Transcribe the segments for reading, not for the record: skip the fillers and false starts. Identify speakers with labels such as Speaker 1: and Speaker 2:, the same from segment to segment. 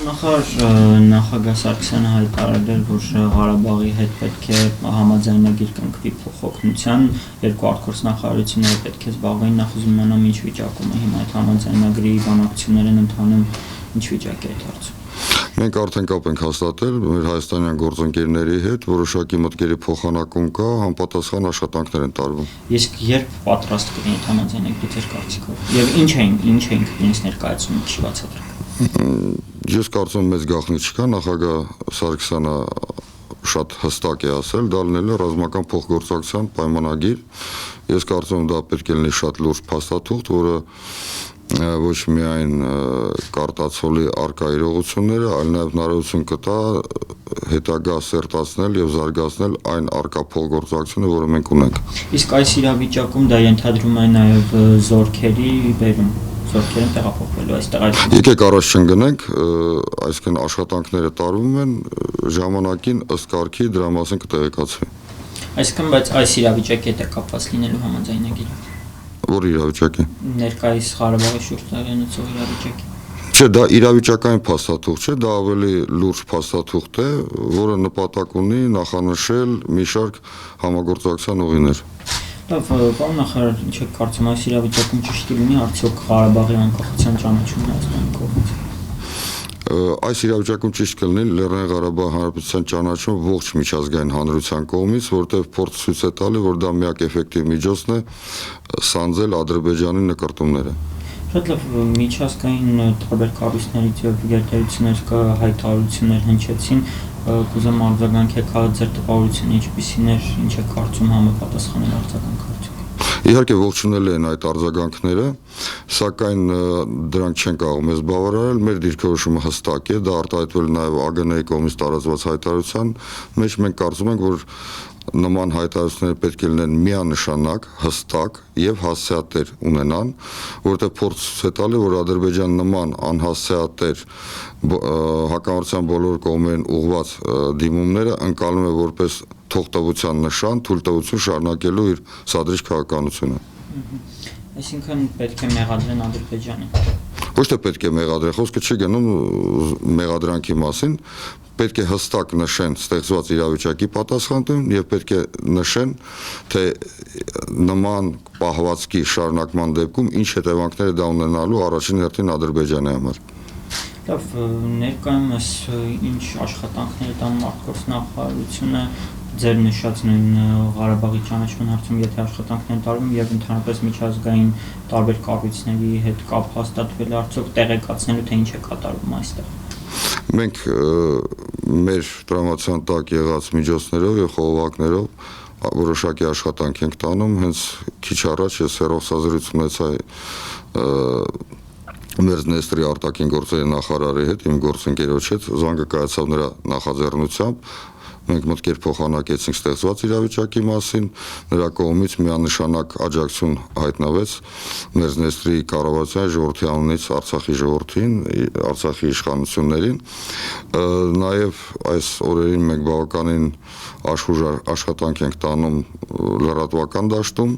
Speaker 1: Նախար նախագահ Սարգսյանը հայտարարել էր, որ Ղարաբաղի հետ պետք է համաձայնագիր կնքվի փոխօգնության, երկու արտգործնախարարությունները պետք է զբաղվեին, նախ ուզում իմանամ ինչ վիճակում է հիմա այդ համաձայնագրի բանակցություններ են ընթանում, ինչ վիճակ է այդ հարցում։
Speaker 2: Մենք արդեն կապ ենք հաստատել մեր հայաստանյան գործընկերների հետ, որոշակի մտքերի փոխանակում կա, համապատասխան աշխատանքներ են տարվում։
Speaker 1: Իսկ երբ պատրաստ կլինի այդ համաձայնագրի ձեր կարծիքով։ Եվ ինչ էին ինձ ներկայացնում քիչ բացատրեք։
Speaker 2: Ես կարծում եմ մեծ գաղտնիք չկա, նախագահ Սարգսյանը շատ հստակ է ասել, դա լինել է ռազմական փոխգործակցության պայմանագիր։ Ես կարծում եմ դա պետք է լինի շատ լուրջ փաստաթուղթ, որը ոչ միայն կարտացոլի արկա իրողությունները, այլ նաև հնարավորություն կտա հետագա սերտացնել եւ զարգացնել այն արկա փոխգործակցությունը, որը մենք ունենք։
Speaker 1: Իսկ այս իրավիճակում դա ենթադրում է նաև զորքերի բերում, զորքերն տեղափոխվելու այստեղ։
Speaker 2: Եկեք առաջ չընկնենք, այսինքն աշխատանքները տարվում են, ժամանակին ըստ կարգի դրա մասին կտեղեկացվի։
Speaker 1: Այսինքն, բայց այս իրավիճակի հետ է կապված լինելու համաձայնագիրը։
Speaker 2: Որ իրավիճակի։
Speaker 1: Ներկայիս Ղարաբաղի շուրջ տեղի իրավիճակի։
Speaker 2: Չէ, դա իրավիճակային փաստաթուղթ չէ, դա ավելի լուրջ փաստաթուղթ է, որը նպատակ ունի նախանշել մի շարք համագործակցության ուղիներ։
Speaker 1: Լավ, պարոն նախարար, ինչ եք կարծում, այս իրավիճակում ճիշտ լինի արդյոք Ղարաբաղի անկախության ճանաչումն Հայաստանի կողմից։
Speaker 2: Այս իրավիճակում ճիշտ կլինի Լեռնային Ղարաբաղ Հանրապետության ճանաչումը ողջ միջազգային հանրության կողմից, որտեղ փորձ ցույց է տալի, որ դա միակ էֆեկտիվ միջոցն է սանձել Ադրբեջանի նկարտումները։
Speaker 1: Շատ լավ, միջազգային տարբեր կառույցներից եւ գերտերություններ հայտարարություններ հնչեցին, կուզեմ արձագանքեք ձեր տպավորությունը ինչպիսին էր, ինչ եք կարծում համապատասխանել արձագանքը։
Speaker 2: Իհարկե ողջունելի են այդ արձագանքները, սակայն դրանք չեն կարող մեզ բավարարել, մեր դիրքորոշումը հստակ է, դա արտահայտվել նաև ԱԳՆ-ի կողմից տարածված հայտարարության մեջ, մենք կարծում ենք, որ նման հայտարարությունները պետք է լինեն միանշանակ, հստակ եւ հասցեատեր ունենան, որտեղ փորձ է տալի, որ Ադրբեջան նման անհասցեատեր հակամարտության բոլոր կողմերին ուղղված դիմումները ընկալում է որպես թողտվության նշան, թույլտվություն շարունակելու իր սադրիչ քաղաքականությունը։
Speaker 1: Այսինքն պետք է մեղադրեն Ադրբեջանին։
Speaker 2: Ոչ թե պետք է մեղադրեն, խոսքը չի գնում մեղադրանքի մասին, պետք է հստակ նշեն ստեղծված իրավիճակի պատասխանատուն եւ պետք է նշեն, թե նման պահվածքի շարունակման դեպքում ինչ հետևանքներ է դա ունենալու առաջին հերթին Ադրբեջանի համար։
Speaker 1: Լավ, ներկայումս ինչ աշխատանքներ է տանում արտգործնախարարությունը ձեր նշած նույն Ղարաբաղի ճանաչման հարցում, եթե աշխատանքներ տարվում եւ ընդհանրապես միջազգային տարբեր կառույցների հետ կապ հաստատվել, արդյոք տեղեկացնելու թե ինչ է կատարվում այստեղ։
Speaker 2: Մենք մեր տրամադրության տակ եղած միջոցներով եւ խողովակներով որոշակի աշխատանք ենք տանում, հենց քիչ առաջ ես հեռախոսազրույց ունեցա Մերձնեստրի արտաքին գործերի նախարարի հետ, իմ գործընկերոջ հետ, զանգը կայացավ նրա նախաձեռնությամբ, մենք մտքեր փոխանակեցինք ստեղծված իրավիճակի մասին, նրա կողմից միանշանակ աջակցություն հայտնվեց Մերձնեստրի կառավարության ժողովրդի անունից Արցախի ժողովրդին, Արցախի իշխանություններին, նաև այս օրերին մենք բավականին աշխուժար աշխատանք ենք տանում լրատվական դաշտում,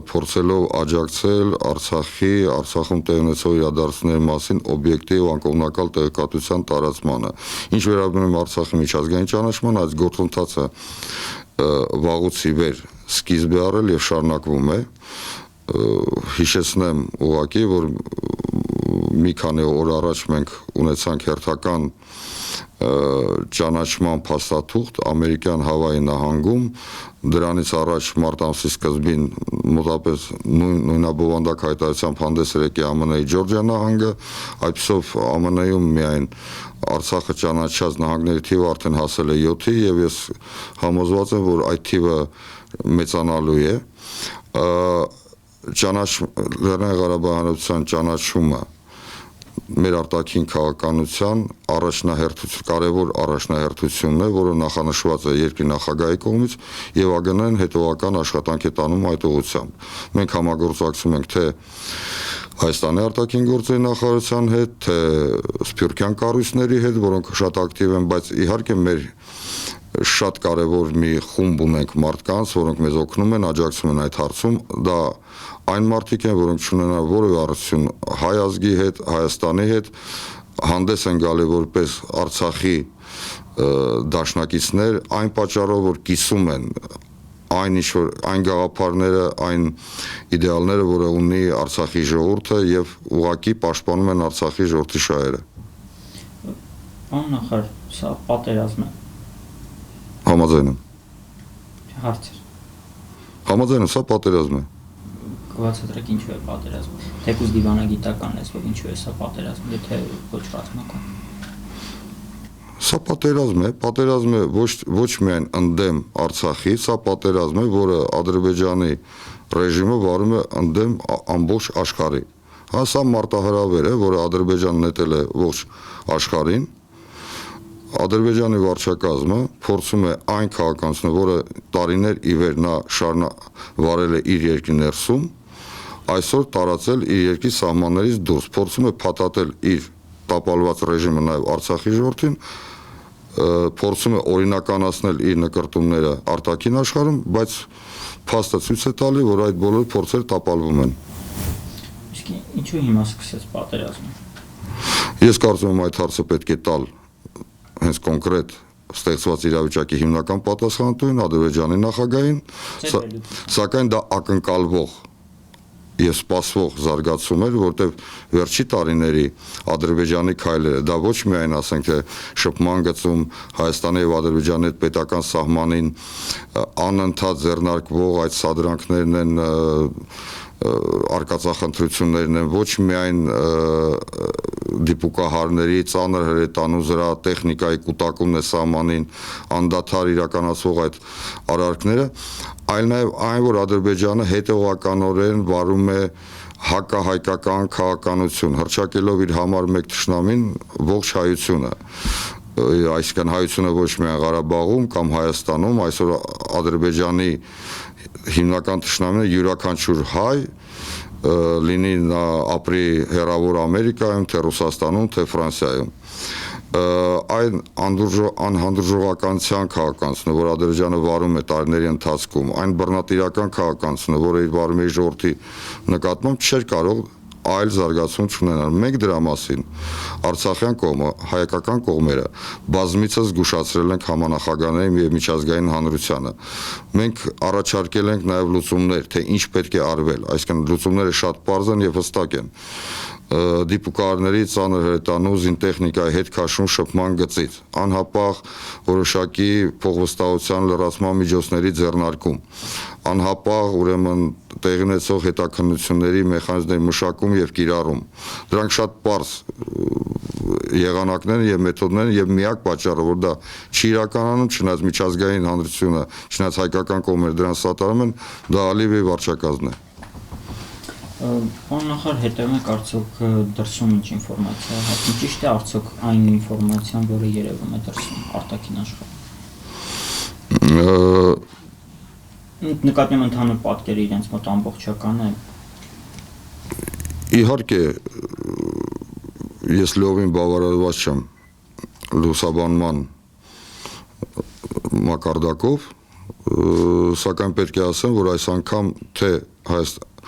Speaker 2: փորձելով աջակցել Արցախում տեղի ունեցող իրադարձությունների մասին օբյեկտիվ անկողմնակալ տեղեկատվության տարածմանը։ Ինչ վերաբերում է Արցախի միջազգային ճանաչման, այս գործընթացը վաղուց ի վեր սկիզբ է առել եւ շարունակվում է։ Հիշեցնեմ ուղղակի, որ մի քանի օր առաջ մենք ունեցանք հերթական ճանաչման փաստաթուղթ ամերիկյան Հավայի նահանգում, դրանից առաջ մարտ ամսի սկզբին մոտապես նույնաբովանդակ հայտարարությամբ հանդես էր եկել ԱՄՆ-ի Ջորջիա նահանգը, այդպիսով ԱՄՆ-ում միայն Արցախը ճանաչած նահանգների թիվը արդեն հասել է 7-ի եւ ես համոզված եմ, որ այդ թիվը մեծանալու է։ Լեռնային Ղարաբաղի Հանրապետության ճանաչումը մեր արտաքին քաղաքականության կարևոր առաջնահերթությունն է, որը նախանշված է երկրի նախագահի կողմից եւ ԱԳՆ-ն հետևական աշխատանք է տանում այդ ուղղությամբ։ Մենք համագործակցում ենք թե Հայաստանի արտաքին գործերի նախարարության հետ, թե սփյուռքյան կառույցների հետ, որոնք շատ ակտիվ են, բայց իհարկե մեր շատ կարևոր մի խումբ ունենք մարդկանց, որոնք մեզ օգնում են, աջակցում են այդ հարցում, դա այն մարդիկ են, որոնք չունենան որևէ առնչություն հայ ազգի հետ, Հայաստանի հետ, հանդես են գալի որպես Արցախի դաշնակիցներ այն պատճառով, որ կիսում են այն գաղափարները, այն իդեալները, որը ունի Արցախի ժողովուրդը եւ ուղղակի պաշտպանում են Արցախի ժողովրդի շահերը։
Speaker 1: Պարոն նախարար, սա պատերազմ է։
Speaker 2: Համաձայն եմ։
Speaker 1: Հարցեր։
Speaker 2: Համաձայն եմ, սա պատերազմ է։
Speaker 1: Կվացատրեք ինչու է պատերազմ։ Թեկուզ դիվանագիտական լեզվով ինչու է սա պատերազմ, եթե ոչ ռազմական։
Speaker 2: Սա պատերազմ է ոչ միայն ընդդեմ Արցախի, սա պատերազմ է, որը Ադրբեջանի ռեժիմը վարում է ընդդեմ ամբողջ աշխարհի։ Հա, սա մարտահրավեր է, որը Ադրբեջանն նետել է ողջ աշխարհին։ Ադրբեջանի վարչակազմը փորձում է այն քաղաքականությունը, որը տարիներ ի վեր նա վարել է իր երկրի ներսում, այսօր տարածել իր երկրի սահմաններից դուրս, փորձում է փաթաթել իր տապալված ռեժիմը նաև Արցախի ժողովրդին, փորձում է օրինականացնել իր նկրտումները արտաքին աշխարհում, բայց փաստը ցույց է տալի, որ այդ բոլոր փորձերը տապալվում են։
Speaker 1: Իսկ ինչու հիմա սկսեց պատերազմը։
Speaker 2: Ես կարծում եմ այդ հարցը պետք է տալ հենց կոնկրետ ստեղծված իրավիճակի հիմնական պատասխանատուին Ադրբեջանի նախագահին, սակայն դա ակնկալվող եւ սպասվող զարգացում էր, որտեղ վերջի տարիների Ադրբեջանի քայլերը դա ոչ միայն ասենք թե շփման գծում Հայաստանի եւ Ադրբեջանի հետ պետական սահմանին անընդհատ ձեռնարկվող այդ սադրանքներն են արկածախնդրություններն են, ոչ միայն դիպուկահարների ծանր հրետանու զրա տեխնիկայի կուտակումն է սահմանին անդադար իրականացվող այդ արարքները, այլ նաև այն, որ Ադրբեջանը հետևողականորեն վարում է հակահայկական քաղաքականություն, հռչակելով իր համար մեկ թշնամին ողջ հայությունը, այսինքն հայությունը ոչ միայն Ղարաբաղում կամ Հայաստանում, այսօր Ադրբեջանի հիմնական թշնամին է յուրաքանչյուր հայ, լինի նա ապրի հեռավոր Ամերիկայում, թե Ռուսաստանում, թե Ֆրանսիայում։ Այն անհանդուրժողականության քաղաքականությունը, որ Ադրբեջանը վարում է տարիների ընթացքում, այն բռնատիրական քաղաքականությունը, որը իր վարում է ժողովրդի նկատմամբ չէր կարող այլ զարգացում չունենալ։ Մենք դրա մասին Արցախյան կողմը, հայկական կողմերը բազմիցս զգուշացրել ենք համանախագահներին եւ միջազգային հանրությանը։ Մենք առաջարկել ենք նաեւ լուծումներ, թե ինչ պետք է արվել, այսինքն լուծումները շատ պարզ են եւ հստակ են։ Դիպուկարների ծանր հրետանու զինտեխնիկայի հետ քաշում շփման գծից, անհապաղ որոշակի փոխվստահության լրացման միջոցների ձեռնարկում, անհապաղ ուրեմն տեղի ունեցող հետաքննությունների մեխանիզմների մշակում եւ կիրառում։ Դրանք շատ պարզ եղանակներ եւ մեթոդներ եւ միակ պատճառը, որ դա չի իրականանում, չնայած միջազգային հանրությունը, չնայած հայկական կողմերը դրան սատարում են, դա Ալիևի վարչակազմն է։
Speaker 1: Պարոն նախարար, հետևում եք արդյոք դրսում ինչ ինֆորմացիա է հատնում, ճիշտ է արդյոք այն ինֆորմացիան, որը երևում է դրսում արտաքին աշխարհում։ Նկատի ունեմ ընդհանուր պատկերը իրենց մոտ ամբողջական է։
Speaker 2: Իհարկե, ես լիովին բավարարված չեմ լուսաբանման մակարդակով, սակայն պետք է ասեմ, որ այս անգամ թե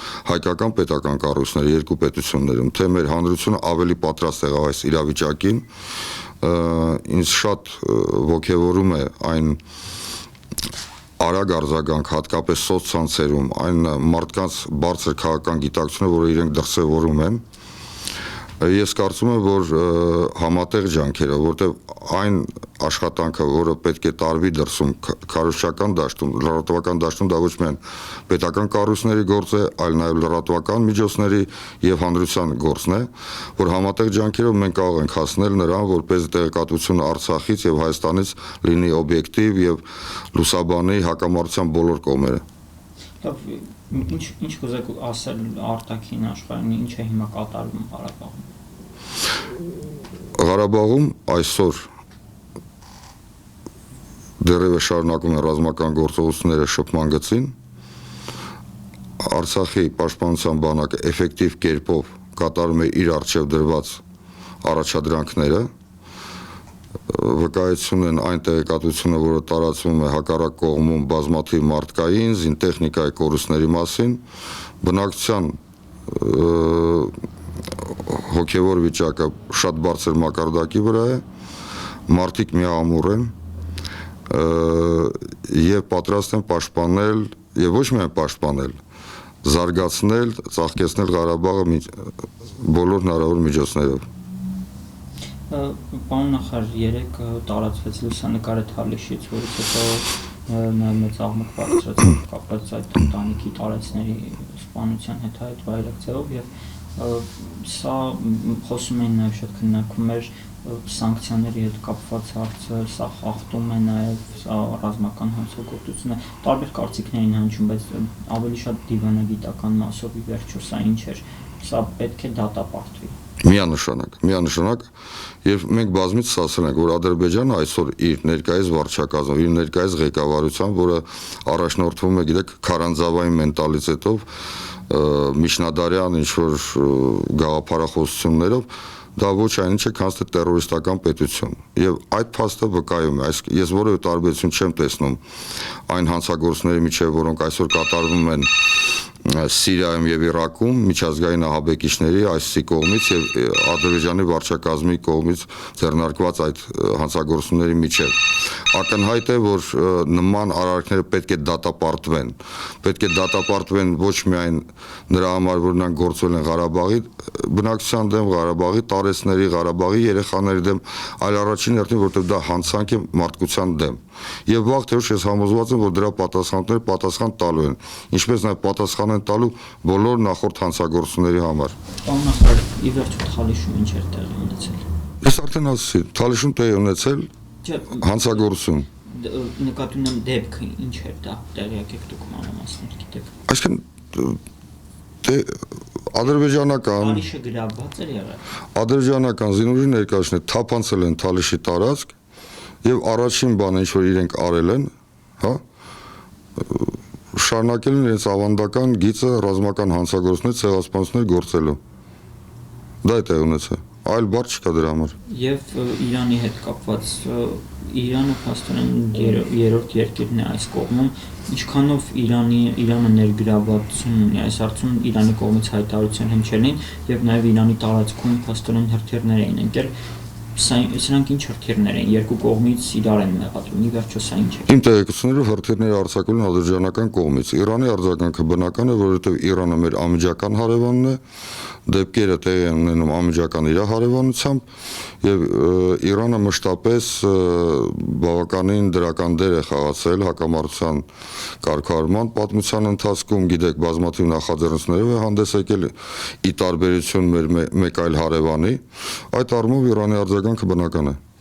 Speaker 2: հայկական պետական կառույցները երկու պետություններում, թե մեր հանրությունը ավելի պատրաստ եղավ այս իրավիճակին, ինձ շատ ոգևորում է այն արագ արձագանք, հատկապես սոցցանցերում, այն մարդկանց բարձր քաղաքական գիտակցությունը, որը իրենք դրսևորում են։ Ես կարծում եմ, որ համատեղ ջանքերը, որտեղ այն աշխատանքը, որը պետք է տարվի դրսում, քարոզչական դաշտում, լրատվական դաշտում, դա ոչ միայն պետական կառույցների գործ է, այլ նաև լրատվական միջոցների եւ հանրության գործն է, որ համատեղ ջանքերով մենք կարող ենք հասնել նրան, որպես տեղեկատվությունը Արցախից եւ Հայաստանից լինի օբյեկտիվ եւ լուսաբանի հակամարտության բոլոր կողմերը։
Speaker 1: Ինչ կուզեք ասել արտաքին աշխարհին, ինչ է հիմա կատարվում Ղարաբաղում։
Speaker 2: Ղարաբաղում այսօր դեռևս շարունակում են ռազմական գործողությունները շփման գծին։ Արցախի պաշտպանության բանակը էֆեկտիվ կերպով կատարում է իր առջև դրված առաջադրանքները, վկայություն են այն տեղեկատվությունը, որը տարածվում է հակառակ կողմում բազմաթիվ մարդկային, զինտեխնիկայի կորուստների մասին, բնակչության հոգևոր վիճակը շատ բարձր մակարդակի վրա է, մարդիկ միամուռ են եւ պատրաստ են պաշտպանել եւ ոչ միայն պաշտպանել, զարգացնել, ծաղկեցնել Ղարաբաղը բոլոր հնարավոր միջոցներով։
Speaker 1: Պարոն նախարար, երեք տարածվեց լուսանկարը Թալիշից, որից հետո նաև մեծ աղմուկ բարձրացավ կապված այդ ընտանիքի տարածքների սպանության հետ այդ վայրակցելով եւ սա խոսում էին նաև շատ քննարկում էր սանկցիաների հետ կապված հարցը, սա խախտում է նաև ռազմական հանցագործությունը, տարբեր կարծիքներ էին հնչում, բայց ավելի շատ դիվանագիտական մասով ի վերջո սա ինչ էր, սա պետք է դատապարտվի։
Speaker 2: Միանշանակ եւ մենք բազմից ասել ենք, որ Ադրբեջանը այսօր իր ներկայիս վարչակազմով, իր ներկայիս ղեկավարությամբ, որը առաջնորդվում է, գիտեք, քարանձավային մենտալիտետով, միջնադարյան ինչ-որ գաղափարախոսություններով, դա ոչ այն ինչ է, քան թե տերորիստական պետություն։ Եվ այդ փաստը վկայում է, ես որևէ տարբերություն չեմ տեսնում այն հանցագործների միջև, որոնք այսօր կատարվում են Սիրիայում եւ Իրաքում միջազգային ահաբեկիչների այսի կողմից եւ Ադրբեջանի վարչակազմի կողմից ձեռնարկված այդ հանցագործությունների միջև։ Ակնհայտ է, որ նման արարքները պետք է դատապարտվեն ոչ միայն նրա համար, որ նրանք գործել են Ղարաբաղի բնակչության դեմ, Ղարաբաղի տարեցների, Ղարաբաղի երեխաների դեմ, այլ առաջին հերթին, որտեղ դա հանցանք է մարդկության դեմ։ Եվ վաղ թե ուշ ես համոզված եմ, որ դրա պատասխանները պատասխան տալու են, ինչպես նաև պատասխան են տալու բոլոր նախորդ հանցագործությունների համար։
Speaker 1: Պարոն նախարար, ի վերջո Թալիշում ինչ էր տեղի ունեցել։
Speaker 2: Ես արդեն ասացի, Թալիշում տեղի ունեցել հանցագործություն։
Speaker 1: Նկատի ունեմ դեպքը ինչ էր դա, տեղյակ եք դուք մանրամասներ գիտեք։
Speaker 2: Այսինքն ադրբեջանական
Speaker 1: Թալիշը գրավված էր եղել։
Speaker 2: Ադրբեջանական զինուժի ներկայացուցիչները թափանցել են Թալիշի տարածք եւ առաջին բանը, ինչ որ իրենք արել են, հա, շարունակել են իրենց ավանդական գիծը ռազմական հանցագործություններ, ցեղասպանություններ գործելու։ Դա է տեղ ունեցել։ Այլ բառ չկա դրա համար։
Speaker 1: Եվ Իրանի հետ կապված Իրանը փաստորեն երրորդ երկիրն է այս կողմում, ինչքանով Իրանը ներգրավվածություն ունի այս հարցում, Իրանի կողմից հայտարարության հնչել էին եւ նաեւ Իրանի տարածքում փաստորեն հրթիռներ էին ընկել, սրանք ինչ հրթիռներ են, երկու կողմից իրար են մեղադրում, ի վերջո սա ինչ է։
Speaker 2: Իմ տեղեկություններով հրթիռները արձակվել են ադրբեջանական կողմից։ Իրանի արձագանքը բնական է, որովհետև Իրանը մեր անմիջական հարևանն է, դեպքերը տեղի են ունենում անմիջական իր հարևանությամբ եւ Իրանը մշտապես բավականին դրական դեր է խաղացել հակամարտության կարգավորման պատմության ընթացքում, գիտեք, բազմաթիվ նախաձեռնություններով է հանդես եկել ի տարբերություն մեր մեկ այլ հարևանի, այդ առումով Իրանի արձագանքը բնական է։